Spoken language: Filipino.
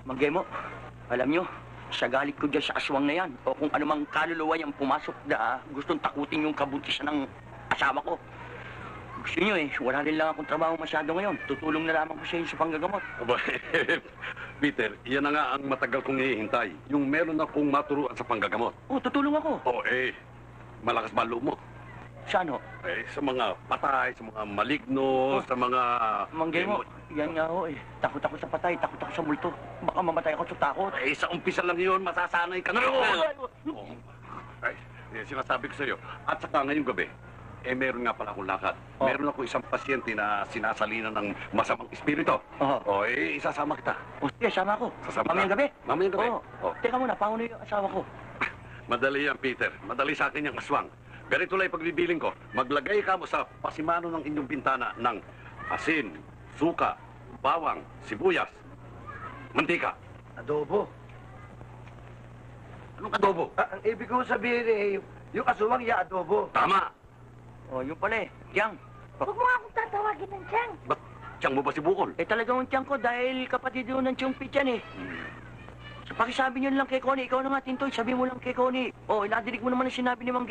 Manggemo, alam nyo, sa galit ko dyan sa aswang na yan, o kung anumang kaluluwa niyang pumasok na gustong takutin yung kabutisan ng asawa ko. Gusto nyo wala rin lang akong trabaho masyado ngayon. Tutulong na lamang ko sa inyo sa panggagamot. Aba, Peter, yan na nga ang matagal kong hihintay. Yung meron akong maturuan sa panggagamot. Tutulong ako. Malakas ba ang loob mo? Sa ano? Sa mga patay, sa mga maligno, sa mga... Manggemo, yan nga takot ako sa patay, takot ako sa multo. Baka mamatay ako sa takot. Sa umpisa lang yun, masasanay ka na roon. Sinasabi ko sa'yo. At saka ngayong gabi, meron nga pala akong lakad. Meron ako isang pasyente na sinasalinan ng masamang espiritu. Isasama kita. Sige, sama ako. Sasama Mamayang gabi? Mamayang gabi. Teka muna, paano yung asawa ko? Madali yan, Peter. Madali sa akin yung aswang. Ganito lang pagbibiling ko. Maglagay ka mo sa pasimano ng inyong bintana ng asin, suka, bawang, sibuyas, mantika. Adobo. Anong adobo? Ang ibig ko sabihin yung aswang adobo. Tama. Yun pala Tiyang. Huwag mo nga akong tatawagin ng Tiyang. Ba't tiyang mo ba si Bukol? Talagang tiyang ko dahil kapatid doon ng tiyong Pichyan So, pakisabi nyo lang kay Connie, ikaw na nga, Tintoy, sabi mo lang kay Connie. Nadinig mo naman ang sinabi ni Mang